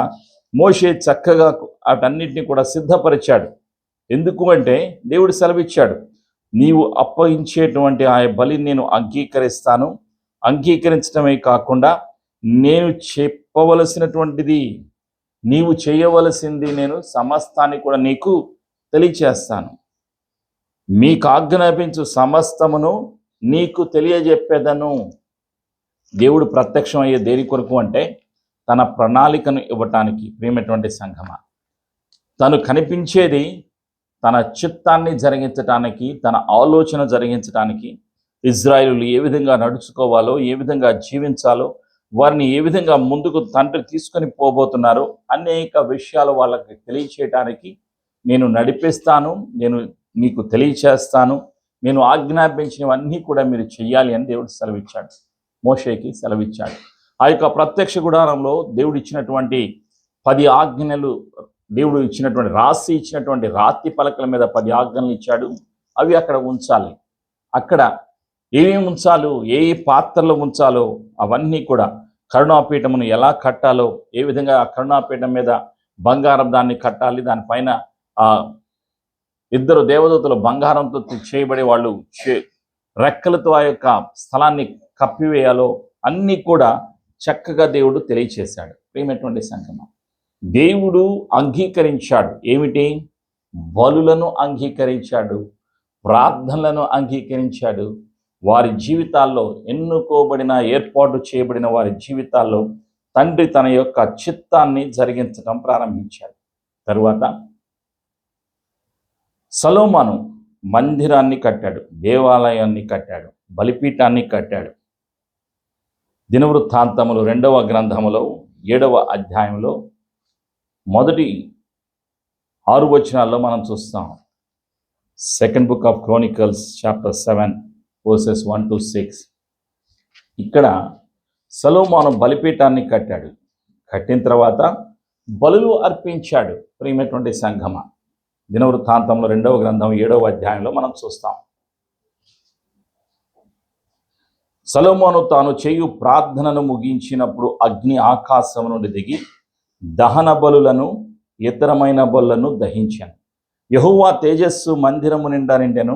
మోషే చక్కగా వాటన్నిటిని కూడా సిద్ధపరిచాడు. ఎందుకు అంటే దేవుడు సెలవిచ్చాడు, నీవు అప్పగించేటువంటి ఆ బలిని నేను అంగీకరిస్తాను. అంగీకరించడమే కాకుండా నేను చెప్పవలసినటువంటిది, నీవు చేయవలసింది నేను సమస్తాన్ని కూడా నీకు తెలియచేస్తాను. మీకు ఆజ్ఞాపించు సమస్తమును నీకు తెలియజెప్పేదను. దేవుడు ప్రత్యక్షం అయ్యే దేని కొరకు అంటే తన ప్రణాళికను ఇవ్వటానికి. ప్రియమైనటువంటి సంఘమ, తను కనిపించేది తన చిత్తాన్ని జరిగించటానికి, తన ఆలోచన జరిగించటానికి, ఇజ్రాయేలు ఏ విధంగా నడుచుకోవాలో, ఏ విధంగా జీవించాలో, వారిని ఏ విధంగా ముందుకు తండ్రి తీసుకొని పోబోతున్నారో అనేక విషయాలు వాళ్ళకి తెలియచేయటానికి నేను నడిపిస్తాను, నేను మీకు తెలియచేస్తాను, నేను ఆజ్ఞాపించినవన్నీ కూడా మీరు చెయ్యాలి అని దేవుడు సెలవిచ్చాడు. మోషేకి సెలవిచ్చాడు. ఆ యొక్క ప్రత్యక్ష గుడారంలో దేవుడు ఇచ్చినటువంటి 10 ఆజ్ఞలు, దేవుడు ఇచ్చినటువంటి ఇచ్చినటువంటి రాతి పలకల మీద 10 ఆజ్ఞలు ఇచ్చాడు. అవి అక్కడ ఉంచాలి. అక్కడ ఏమేమి ఉంచాలో, ఏ పాత్రలో ఉంచాలో అవన్నీ కూడా, కరుణాపీఠమును ఎలా కట్టాలో, ఏ విధంగా ఆ కరుణాపీఠం మీద బంగారం దాన్ని కట్టాలి, దానిపైన 2 దేవదూతలు బంగారంతో చేయబడే వాళ్ళు రెక్కలతో ఆ యొక్క స్థలాన్ని కప్పివేయాలో అన్నీ కూడా చక్కగా దేవుడు తెలియచేశాడు. ప్రియమైనటువంటి సంగమం, దేవుడు అంగీకరించాడు. ఏమిటి? బలులను అంగీకరించాడు, ప్రార్థనలను అంగీకరించాడు. వారి జీవితాల్లో ఎన్నుకోబడిన, ఏర్పాటు చేయబడిన వారి జీవితాల్లో తండ్రి తన యొక్క చిత్తాన్ని జరిగించడం ప్రారంభించాడు. తరువాత సొలొమోను మందిరాన్ని కట్టాడు, దేవాలయాన్ని కట్టాడు, బలిపీఠాన్ని కట్టాడు. దినవృత్తాంతములు 2వ గ్రంథములో 7వ అధ్యాయంలో మొదటి 6 వచనాల్లో మనం చూస్తాం. Second book of Chronicles chapter 7 versus 1 to 6. ఇక్కడ సొలొమోను బలిపీఠాన్ని కట్టాడు. కట్టిన తర్వాత బలులు అర్పించాడు. ప్రియమైనటువంటి సంఘమ, దినవృత్తాంతంలో 2వ గ్రంథం 7వ అధ్యాయంలో మనం చూస్తాం. సొలొమోను తాను చేయు ప్రార్థనను ముగించినప్పుడు అగ్ని ఆకాశం నుండి దిగి దహన బలులను, ఇతరమైన బలులను దహించాను. యెహోవా తేజస్సు మందిరము నిండా నిండెను.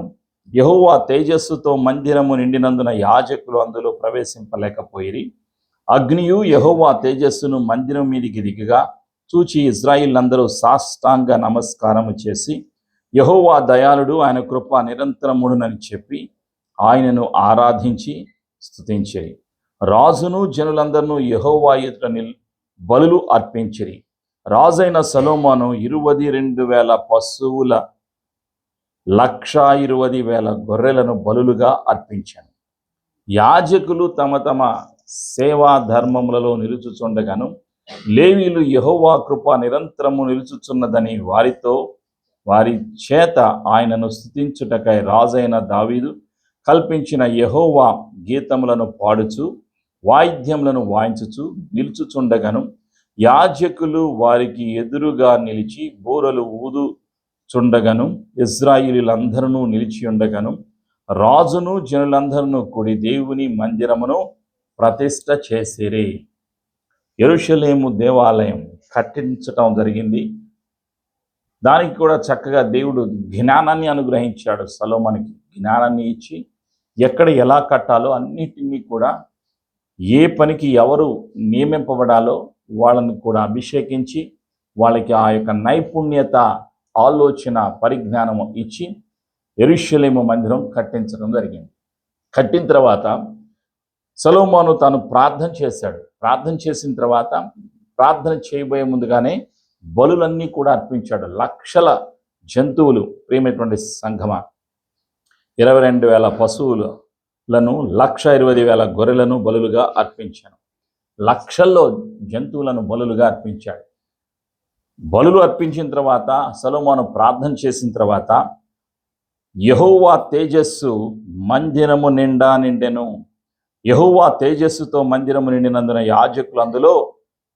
యెహోవా తేజస్సుతో మందిరము నిండినందున యాజకులు అందులో ప్రవేశింపలేకపోయిరి. అగ్నియు యెహోవా తేజస్సును మందిరం మీదికి దిగగా చూచి ఇశ్రాయేలులందరూ సాష్టాంగ నమస్కారము చేసి, యెహోవా దయాళుడు, ఆయన కృప నిరంతరముండునని చెప్పి ఆయనను ఆరాధించి స్తుతించిరి. రాజును జనులందరూ యెహోవా ఎదుట బలులు అర్పించిరి. రాజైన సొలొమోను 22,000 పశువుల 1,20,000 గొర్రెలను బలులుగా అర్పించాను. యాజకులు తమ తమ సేవా ధర్మములలో నిలుచుచుండగాను లేవీయులు యెహోవా కృప నిరంతరము నిలుచుచున్నదని వారి చేత ఆయనను స్తుతించుటకై రాజైన దావీదు కల్పించిన యెహోవా గీతములను పాడుచు వాయిద్యములను వాయించుచు నిలుచుచుండగను యాజకులు వారికి ఎదురుగా నిలిచి బూరలు ఊదుచుండగను ఇశ్రాయేలీయులందరూ నిలిచి ఉండగను రాజును జనులందరూ కూడి దేవుని మందిరమును ప్రతిష్ఠ చేసిరి. యెరూషలేము దేవాలయం కట్టించటం జరిగింది. దానికి కూడా చక్కగా దేవుడు జ్ఞానాన్ని అనుగ్రహించాడు. సొలొమోనుకి జ్ఞానాన్ని ఇచ్చి ఎక్కడ ఎలా కట్టాలో అన్నిటినీ కూడా, ఏ పనికి ఎవరు నియమింపబడాలో వాళ్ళని కూడా అభిషేకించి వాళ్ళకి ఆ యొక్క నైపుణ్యత, ఆలోచన, పరిజ్ఞానం ఇచ్చి యెరూషలేము మందిరం కట్టించడం జరిగింది. కట్టిన తర్వాత సొలొమోను తాను ప్రార్థన చేశాడు. ప్రార్థన చేసిన తర్వాత ప్రార్థన చేయబోయే ముందుగానే బలులన్నీ కూడా అర్పించాడు. లక్షల జంతువులు, ప్రియమైనటువంటి సంఘమ, 22,000 పశువులను 1,20,000 గొర్రెలను బలులుగా అర్పించాను. లక్షల్లో జంతువులను బలులుగా అర్పించాడు. బలులు అర్పించిన తర్వాత సొలొమోను ప్రార్థన చేసిన తర్వాత యెహోవా తేజస్సు మందిరము నిండా నిండెను. యెహోవా తేజస్సుతో మందిరము నిండినందున యాజకులు అందులో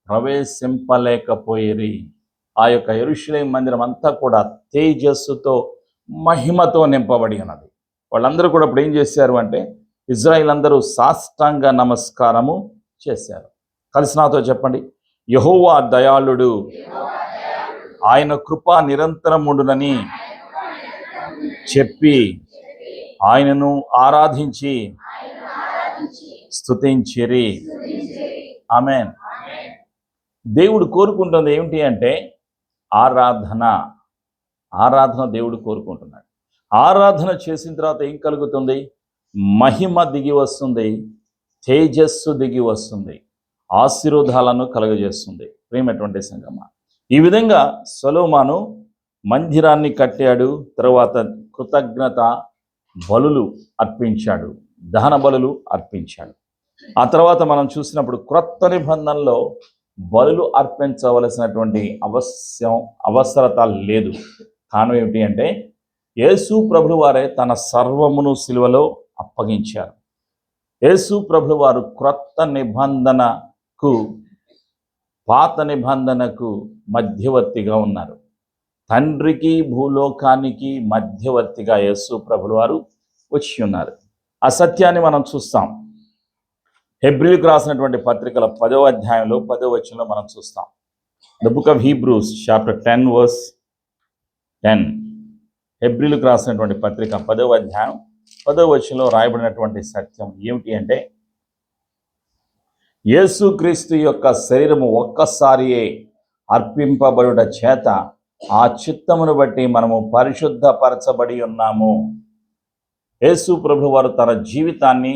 ప్రవేశింపలేకపోయిరి. ఆ యొక్క యెరూషలేము మందిరం అంతా కూడా తేజస్సుతో, మహిమతో నింపబడి ఉన్నది. వాళ్ళందరూ కూడా ఇప్పుడు ఏం చేశారు అంటే ఇశ్రాయేలు అందరూ సాష్టాంగ నమస్కారము చేశారు. కలిసి నాతో చెప్పండి, యెహోవా దయాళుడు, ఆయన కృప నిరంతరముండునని చెప్పి ఆయనను ఆరాధించి స్తుతించిరి. ఆమేన్. దేవుడు కోరుకుంటుంది ఏమిటి అంటే ఆరాధన. దేవుడు కోరుకుంటున్నాడు. ఆరాధన చేసిన తర్వాత ఏం కలుగుతుంది? మహిమ దిగి వస్తుంది, తేజస్సు దిగి వస్తుంది, ఆశీర్వాదాలను కలుగజేస్తుంది. ప్రియమైనటువంటి సంగమా, ఈ విధంగా సొలొమోను మందిరాన్ని కట్టాడు. తర్వాత కృతజ్ఞత బలులు అర్పించాడు, దహన బలులు అర్పించాడు. ఆ తర్వాత మనం చూసినప్పుడు క్రొత్త నిబంధనలో బలులు అర్పించవలసినటువంటి అవసరత లేదు. కారణం ఏమిటి అంటే యేసు ప్రభులు వారే తన సర్వమును సిలువలో అప్పగించారు. యేసు ప్రభులు వారు క్రొత్త నిబంధనకు, పాత నిబంధనకు మధ్యవర్తిగా ఉన్నారు. తండ్రికి భూలోకానికి మధ్యవర్తిగా యేసు ప్రభులు వారు వచ్చి ఉన్నారు. ఆ సత్యాన్ని మనం చూస్తాం. హెబ్రీలకు రాసినటువంటి పత్రికల 10వ అధ్యాయంలో 10వ వచనంలో మనం చూస్తాం. The book of Hebrews chapter 10 verse 10. హెబ్రీలకు రాసినటువంటి పత్రిక 10వ అధ్యాయం 10వ వచనంలో రాయబడినటువంటి సత్యం ఏమిటి అంటే యేసుక్రీస్తు యొక్క శరీరము ఒక్కసారియే అర్పింపబడుట చేత ఆ చిత్తమును బట్టి మనము పరిశుద్ధపరచబడి ఉన్నాము. యేసు ప్రభు వారు తన జీవితాన్ని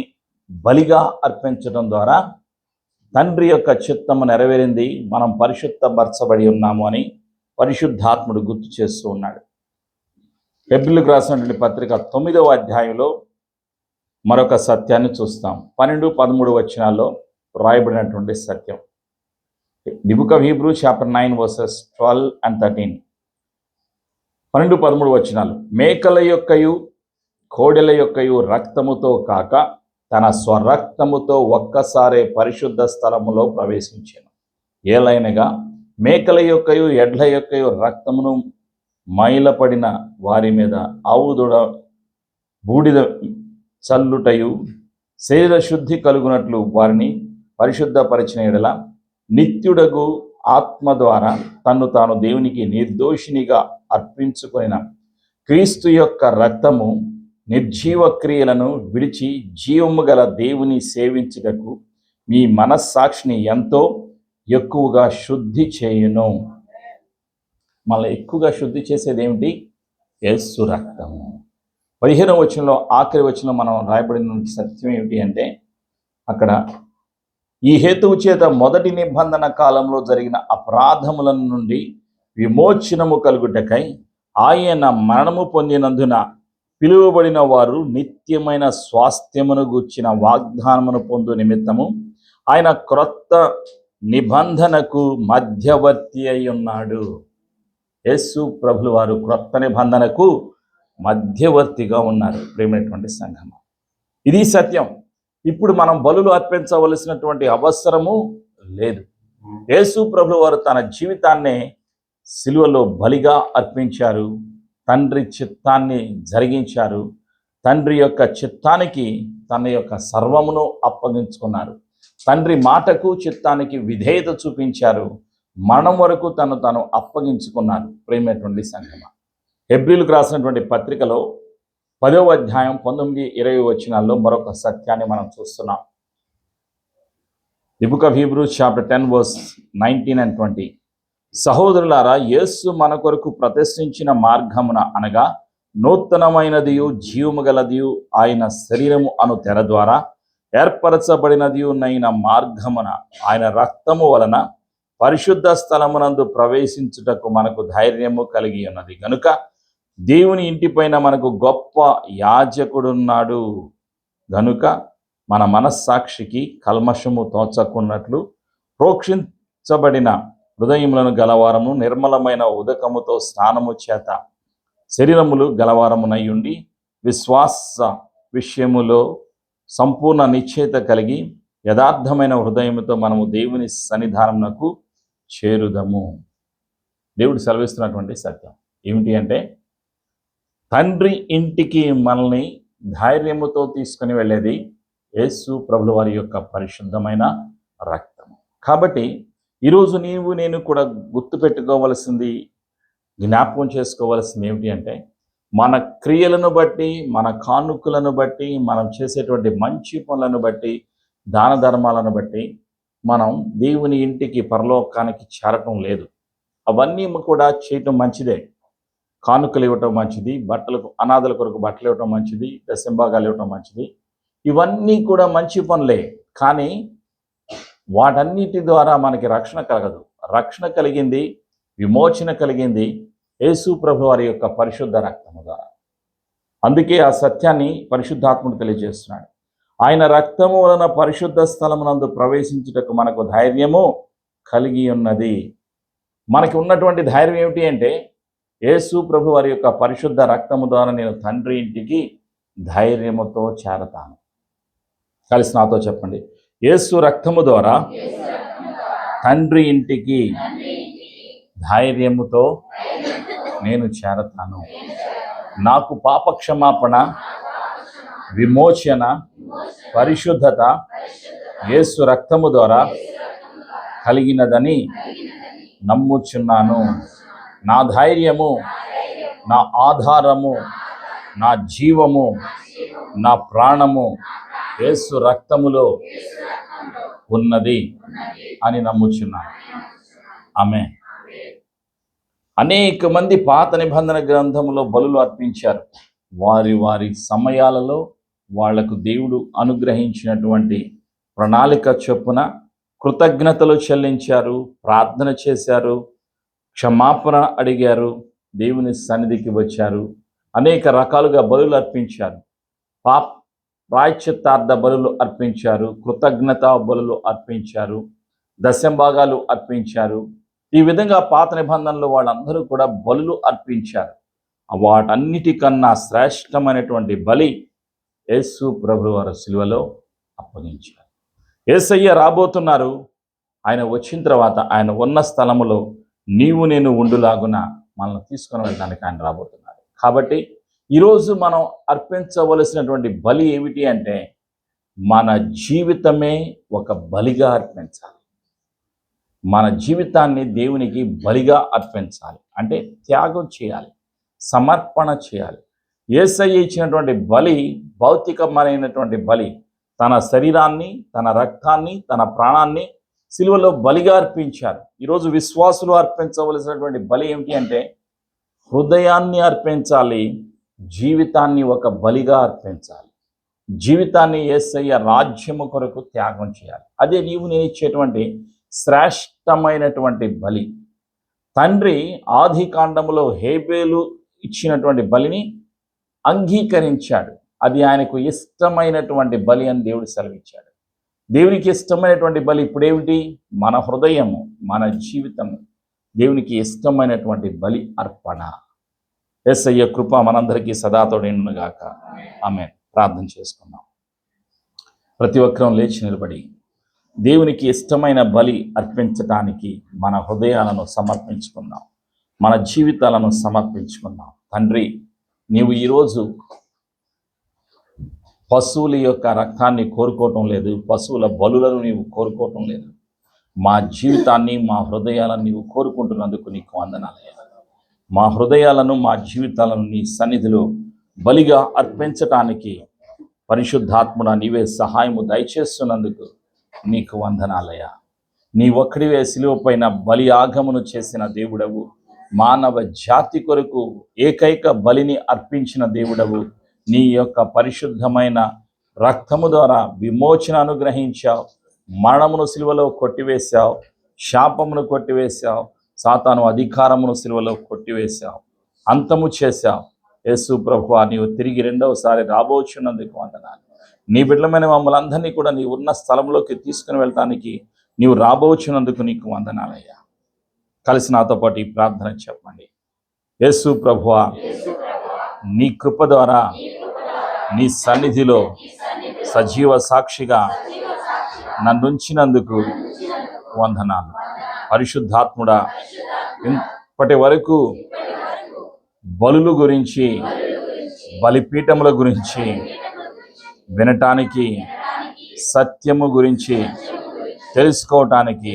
బలిగా అర్పించడం ద్వారా తండ్రి యొక్క చిత్తము నెరవేరింది, మనం పరిశుద్ధపరచబడి ఉన్నాము అని పరిశుద్ధాత్ముడు గుర్తు చేస్తూ ఉన్నాడు. హెబ్రీలకు రాసినటువంటి పత్రిక 9వ అధ్యాయంలో మరొక సత్యాన్ని చూస్తాం. 12, 13 వచనాల్లో రాయబడినటువంటి సత్యం. The book of Hebrew chapter 9 verses 12 and 13. 12, 13 వచనాలు. మేకల యొక్కయు కోడెల యొక్కయు రక్తముతో కాక తన స్వరక్తముతో ఒక్కసారే పరిశుద్ధ స్థలములో ప్రవేశించాను. ఏలైనగా మేకల యొక్కయు ఎడ్ల యొక్కయు రక్తమును మైలపడిన వారి మీద ఆవుదూడ బూడిద చల్లుటయు శరీర శుద్ధి కలుగునట్లు వారిని పరిశుద్ధపరిచిన ఎడల నిత్యుడగు ఆత్మ ద్వారా తన్ను తాను దేవునికి నిర్దోషినిగా అర్పించుకొనిన క్రీస్తు యొక్క రక్తము నిర్జీవ క్రియలను విడిచి జీవము గల దేవుని సేవించుటకు మీ మనస్సాక్షిని ఎంతో ఎక్కువగా శుద్ధి చేయును. మళ్ళీ ఎక్కువగా శుద్ధి చేసేది ఏమిటి? యేసు రక్తము. 15వ వచనంలో ఆఖరి వచనంలో మనం రాయబడిన సత్యం ఏమిటి అంటే, అక్కడ ఈ హేతువు చేత మొదటి నిబంధన కాలంలో జరిగిన అపరాధముల నుండి విమోచనము కలుగుటకై ఆయన మరణము పొందినందున పిలువబడిన వారు నిత్యమైన స్వాస్థ్యమును గూర్చిన వాగ్దానమును పొందు నిమిత్తము ఆయన క్రొత్త నిబంధనకు మధ్యవర్తి అయి ఉన్నాడు. యేసు ప్రభులు వారు క్రొత్త నిబంధనకు మధ్యవర్తిగా ఉన్నారు. ప్రియమైనటువంటి సంఘము, ఇది సత్యం. ఇప్పుడు మనం బలులు అర్పించవలసినటువంటి అవసరము లేదు. యేసు ప్రభులు వారు తన జీవితాన్నే సిలువలో బలిగా అర్పించారు. తండ్రి చిత్తాన్ని జరిగించారు. తండ్రి యొక్క చిత్తానికి తన యొక్క సర్వమును అప్పగించుకున్నారు. తండ్రి మాటకు చిత్తానికి విధేయత చూపించారు. మరణం వరకు తను అప్పగించుకున్నారు. ప్రేమైనటువంటి సంఘమా, హెబ్రీలకు రాసినటువంటి పత్రికలో 10వ అధ్యాయం 19-20 వచనాల్లో మరొక సత్యాన్ని మనం చూస్తున్నాం. The book of Hebrews chapter 10 verse 19 and 20. సహోదరులారా, యేసు మన కొరకు ప్రతిష్ఠించిన మార్గమున అనగా నూతనమైనదియు జీవము గలదియు ఆయన శరీరము అను తెర ద్వారా ఏర్పరచబడినదియు నైన మార్గమున ఆయన రక్తము వలన పరిశుద్ధ స్థలమునందు ప్రవేశించుటకు మనకు ధైర్యము కలిగి ఉన్నది గనుక దేవుని ఇంటిపైన మనకు గొప్ప యాజకుడున్నాడు. గనుక మన మనస్సాక్షికి కల్మషము తోచకున్నట్లు ప్రోక్షించబడిన హృదయములను గలవారము నిర్మలమైన ఉదకముతో స్నానము చేత శరీరములు గలవారమునై ఉండి విశ్వాస విషయములో సంపూర్ణ నిశ్చయత కలిగి యథార్థమైన హృదయముతో మనము దేవుని సన్నిధానమునకు చేరుదము. దేవుడు సెలవిస్తున్నటువంటి సత్యం ఏమిటి అంటే, తండ్రి ఇంటికి మనల్ని ధైర్యముతో తీసుకుని వెళ్ళేది యేసు ప్రభుల వారి యొక్క పరిశుద్ధమైన రక్తము. కాబట్టి ఈరోజు నీవు నేను కూడా గుర్తుపెట్టుకోవలసింది, జ్ఞాపకం చేసుకోవలసింది ఏమిటి అంటే, మన క్రియలను బట్టి, మన కానుకలను బట్టి, మనం చేసేటువంటి మంచి పనులను బట్టి, దాన ధర్మాలను బట్టి మనం దేవుని ఇంటికి పరలోకానికి చేరటం లేదు. అవన్నీ కూడా చేయటం మంచిదే. కానుకలు ఇవ్వటం మంచిది, బట్టలకు అనాథల కొరకు బట్టలు ఇవ్వటం మంచిది, దశంభాగాలు ఇవ్వటం మంచిది. ఇవన్నీ కూడా మంచి పనులే. కానీ వాటన్నిటి ద్వారా మనకి రక్షణ కలగదు. రక్షణ కలిగింది, విమోచన కలిగింది యేసు ప్రభు వారి యొక్క పరిశుద్ధ రక్తము ద్వారా. అందుకే ఆ సత్యాన్ని పరిశుద్ధాత్ముడు తెలియజేస్తున్నాడు. ఆయన రక్తము వలన పరిశుద్ధ స్థలమునందు ప్రవేశించుటకు మనకు ధైర్యము కలిగి ఉన్నది. మనకి ఉన్నటువంటి ధైర్యం ఏమిటి అంటే, యేసు ప్రభు వారి యొక్క పరిశుద్ధ రక్తము ద్వారా నేను తండ్రి ఇంటికి ధైర్యముతో చేరతాను. కలిసి నాతో చెప్పండి, యేసు రక్తము ద్వారా తండ్రి ఇంటికి ధైర్యముతో నేను చేరతాను. నాకు పాప క్షమాపణ, విమోచన, పరిశుద్ధత యేసు రక్తము ద్వారా కలిగినదని నమ్ముచున్నాను. నా ధైర్యము, నా ఆధారము, నా జీవము, నా ప్రాణము యేసు రక్తములో ఉన్నది అని నమ్ముచున్నాను. ఆమేన్. అనేక మంది పాత నిబంధన గ్రంథంలో బలులు అర్పించారు. వారి వారి సమయాలలో వాళ్లకు దేవుడు అనుగ్రహించినటువంటి ప్రణాళిక చొప్పున కృతజ్ఞతలు చెల్లించారు, ప్రార్థన చేశారు, క్షమాపణ అడిగారు, దేవుని సన్నిధికి వచ్చారు, అనేక రకాలుగా బలులు అర్పించారు. ప్రాయశ్చిత్తార్థ బలులు అర్పించారు, కృతజ్ఞత బలులు అర్పించారు, దశంభాగాలు అర్పించారు. ఈ విధంగా పాత నిబంధనలో వాళ్ళందరూ కూడా బలులు అర్పించారు. వాటన్నిటికన్నా శ్రేష్టమైనటువంటి బలి యేసు ప్రభువు వారు సిలువలో అప్పగించారు. యేసయ్య రాబోతున్నారు. ఆయన వచ్చిన తర్వాత ఆయన ఉన్న స్థలములో నీవు నేను ఉండులాగున మనల్ని తీసుకొని వెళ్ళడానికి ఆయన రాబోతున్నారు. కాబట్టి ఈరోజు మనం అర్పించవలసినటువంటి బలి ఏమిటి అంటే, మన జీవితమే ఒక బలిగా అర్పించాలి. మన జీవితాన్ని దేవునికి బలిగా అర్పించాలి. అంటే త్యాగం చేయాలి, సమర్పణ చేయాలి. యేసయ్య ఇచ్చినటువంటి బలి భౌతికమైనటువంటి బలి. తన శరీరాన్ని, తన రక్తాన్ని, తన ప్రాణాన్ని సిలువలో బలిగా అర్పించారు. ఈరోజు విశ్వాసులు అర్పించవలసినటువంటి బలి ఏమిటి అంటే హృదయాన్ని అర్పించాలి, జీవితాన్ని ఒక బలిగా అర్పించాలి. జీవితాన్ని యేసయ్య రాజ్యము కొరకు త్యాగం చేయాలి. అదే నీవు నేను ఇచ్చేటువంటి శ్రేష్టమైనటువంటి బలి. తండ్రి ఆది కాండములో హేబేలు ఇచ్చినటువంటి బలిని అంగీకరించాడు. అది ఆయనకు ఇష్టమైనటువంటి బలి అని దేవుడు సెలవిచ్చాడు. దేవునికి ఇష్టమైనటువంటి బలి ఇప్పుడేమిటి? మన హృదయము, మన జీవితము దేవునికి ఇష్టమైనటువంటి బలి అర్పణ. యేసయ్య కృప మనందరికీ సదాతోడేనుగాక. ఆమేన్. ప్రార్థన చేసుకుందాం. ప్రతి ఒక్కరం లేచి నిలబడి దేవునికి ఇష్టమైన బలి అర్పించటానికి మన హృదయాలను సమర్పించుకుందాం, మన జీవితాలను సమర్పించుకుందాం. తండ్రి, నీవు ఈరోజు పశువుల యొక్క రక్తాన్ని కోరుకోవటం లేదు, పశువుల బలులను నీవు కోరుకోవటం లేదు. మా జీవితాన్ని, మా హృదయాలను నీవు కోరుకుంటున్నందుకు నీకు వందనాలయ్యా. మా హృదయాలను, మా జీవితాలను నీ సన్నిధిలో బలిగా అర్పించటానికి పరిశుద్ధాత్ముడా నీవే సహాయము దయచేస్తున్నందుకు నీకు వందనాలయ్యా. నీ ఒక్కడివే శిలువ పైన బలి ఆగమను చేసిన దేవుడవు, మానవ జాతి కొరకు ఏకైక బలిని అర్పించిన దేవుడవు. నీ యొక్క పరిశుద్ధమైన రక్తము ద్వారా విమోచన అనుగ్రహించావు, మరణమును సిలువలో కొట్టివేశావు, శాపమును కొట్టివేశావు, సాతాను అధికారమును సిలువలో కొట్టివేశావు, అంతము చేశావు. యేసు ప్రభువా, నీవు తిరిగి రెండవసారి రాబోచున్నందుకు వందనాలు. నీ బిడ్డలమైన మమ్మల్ని అందరినీ కూడా నీ ఉన్న స్థలంలోకి తీసుకుని వెళ్ళటానికి నీవు రాబోచున్నందుకు నీకు వందనాలయ్యా. కలిసి నాతో పాటు ఈ ప్రార్థన చెప్పండి. యేసు ప్రభువా, నీ కృప ద్వారా నీ సన్నిధిలో సజీవ సాక్షిగా నన్నుంచినందుకు వందనాలు. పరిశుద్ధాత్ముడా, ఇప్పటి వరకు బలుల గురించి, బలిపీఠముల గురించి వినటానికి, సత్యము గురించి తెలుసుకోవటానికి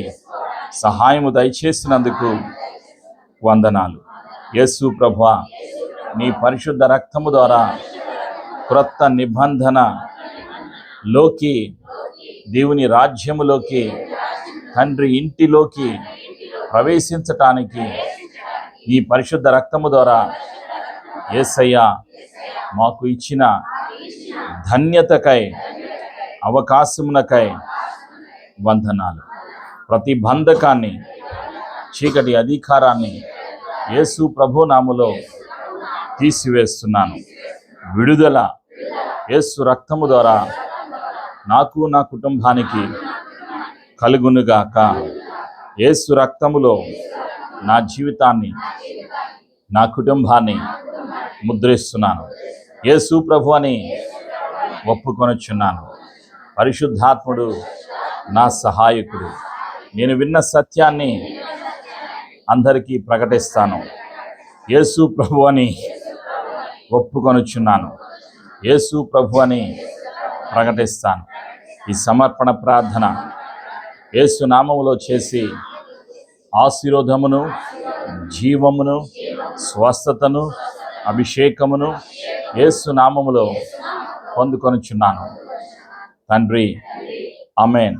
సహాయము దయచేసినందుకు వందనాలు. యేసు ప్రభువా, నీ పరిశుద్ధ రక్తము ద్వారా క్రొత్త నిబంధనలోకి, దేవుని రాజ్యములోకి, తండ్రి ఇంటిలోకి ప్రవేశించటానికి ఈ పరిశుద్ధ రక్తము ద్వారా యేసయ్య మాకు ఇచ్చిన ధన్యతకై, అవకాశమునకై వందనాలు. ప్రతి బంధకాన్ని, చీకటి అధికారాన్ని యేసు ప్రభు నామములో తీసివేస్తున్నాను. విడుదల యేసు రక్తము ద్వారా నాకు, నా కుటుంబానికి కలుగునుగాక. యేసు రక్తములో నా జీవితాన్ని, నా కుటుంబాన్ని ముద్రిస్తున్నాను. యేసు ప్రభు అని ఒప్పుకొనుచున్నాను. పరిశుద్ధాత్ముడు నా సహాయకుడు. నేను విన్న సత్యాన్ని అందరికీ ప్రకటిస్తాను. యేసు ప్రభు అని ఒప్పుకొనుచున్నాను. యేసు ప్రభు అని ప్రకటిస్తాను. ఈ సమర్పణ ప్రార్థన యేసు నామములో చేసి ఆశీర్వాదమును, జీవమును, స్వస్థతను, అభిషేకమును యేసు నామములో పొందుకొనుచున్నాను తండ్రి. ఆమేన్.